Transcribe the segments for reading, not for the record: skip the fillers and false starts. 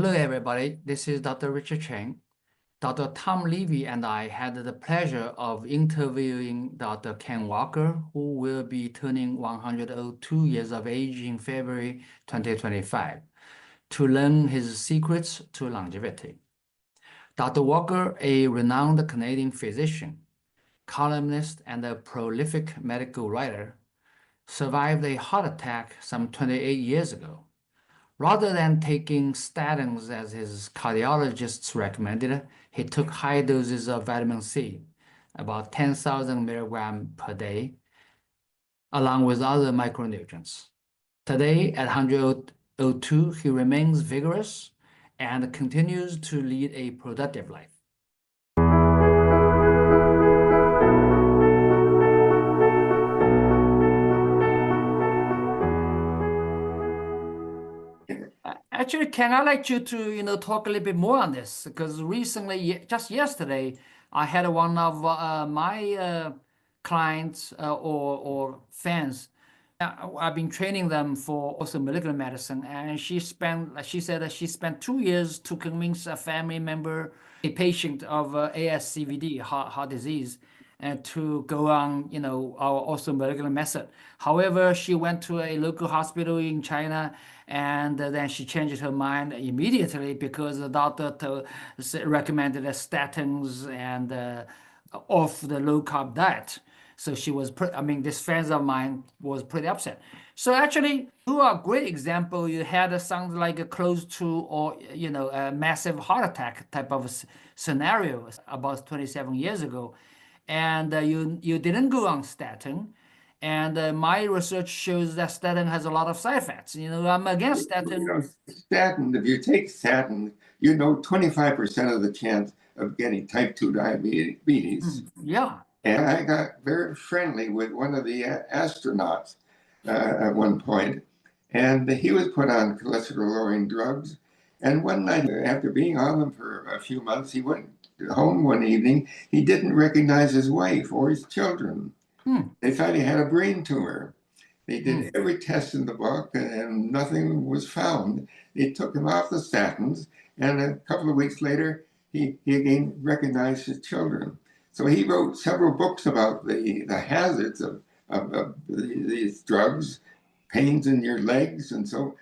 Hello, everybody. This is Dr. Richard Cheng. Dr. Tom Levy and I had the pleasure of interviewing Dr. Ken Walker, who will be turning 102 years of age in February 2025, to learn his secrets to longevity. Dr. Walker, a renowned Canadian physician, columnist, and a prolific medical writer, survived a heart attack some 28 years ago. Rather than taking statins as his cardiologists recommended, he took high doses of vitamin C, about 10,000 milligrams per day, along with other micronutrients. Today, at 102, he remains vigorous and continues to lead a productive life. Actually, Ken, I'd like you to talk a little bit more on this because recently, just yesterday, I had one of my clients or fans. I've been training them for orthomolecular medicine, and she said that she spent 2 years to convince a family member, a patient of ASCVD, heart disease, and to go on, our orthomolecular method. However, she went to a local hospital in China, and then she changed her mind immediately because the doctor recommended statins and off the low carb diet. So she was, this friend of mine was pretty upset. So actually, you are a great example. You had sounds like a close to or, a massive heart attack type of scenario about 27 years ago. And you didn't go on statin. And my research shows that statin has a lot of side effects. I'm against statin. Statin, if you take statin, 25% of the chance of getting type 2 diabetes. Yeah. And I got very friendly with one of the astronauts at one point, and he was put on cholesterol-lowering drugs. And one night, after being on them for a few months, he went home one evening. He didn't recognize his wife or his children. They thought he had a brain tumor. They did every test in the book, and nothing was found. They took him off the statins, and a couple of weeks later, he again recognized his children. So he wrote several books about the hazards of these drugs, pains in your legs, and so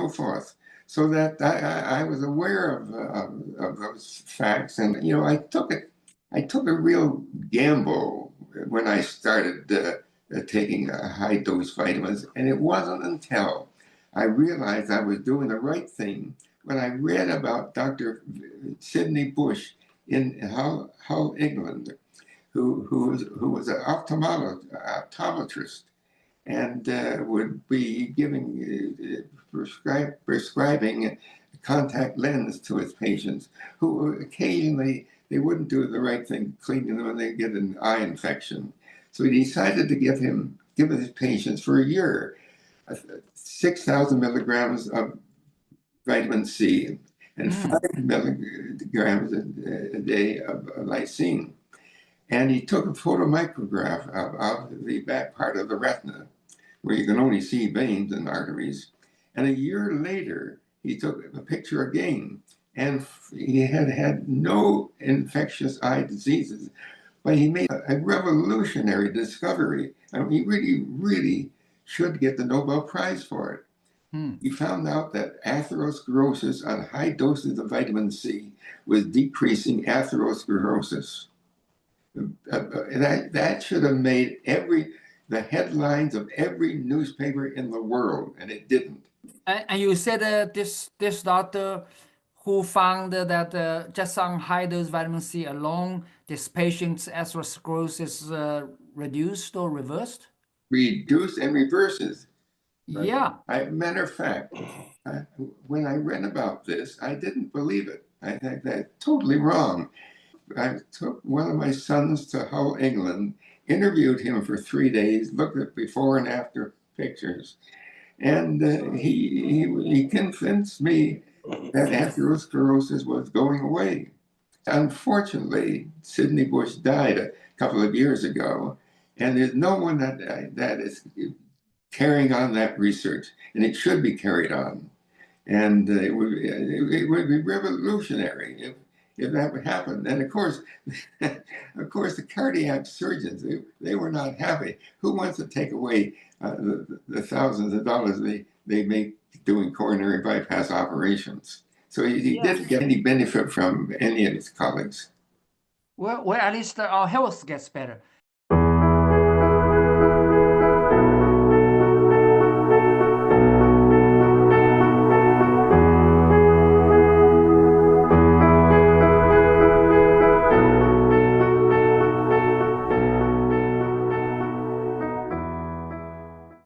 forth. So that I was aware of those facts, and I took a real gamble when I started taking high dose vitamins, and it wasn't until I realized I was doing the right thing when I read about Dr. Sidney Bush in Hull, England, who was an optometrist and would be prescribing a contact lens to his patients, who occasionally they wouldn't do the right thing, cleaning them when they get an eye infection. So he decided to give his patients for a year 6,000 milligrams of vitamin C and 5 milligrams a day of lysine. And he took a photomicrograph of the back part of the retina, where you can only see veins and arteries. And a year later, he took a picture again, and he had no infectious eye diseases. But he made a revolutionary discovery. He really, really should get the Nobel Prize for it. He found out that atherosclerosis on high doses of vitamin C was decreasing atherosclerosis. That should have made the headlines of every newspaper in the world, and it didn't. And you said this doctor who found that just on high dose vitamin C alone, this patient's atherosclerosis reduced or reversed? Reduced and reverses. Yeah. Matter of fact, when I read about this, I didn't believe it. I think that's totally wrong. I took one of my sons to Hull, England, interviewed him for 3 days, looked at before and after pictures, and he convinced me that atherosclerosis was going away. Unfortunately, Sidney Bush died a couple of years ago, and there's no one that is carrying on that research, and it should be carried on. And it would be revolutionary if that would happen. And of course, the cardiac surgeons, they were not happy. Who wants to take away the thousands of dollars they make doing coronary bypass operations? So he didn't get any benefit from any of his colleagues. Well, at least our health gets better.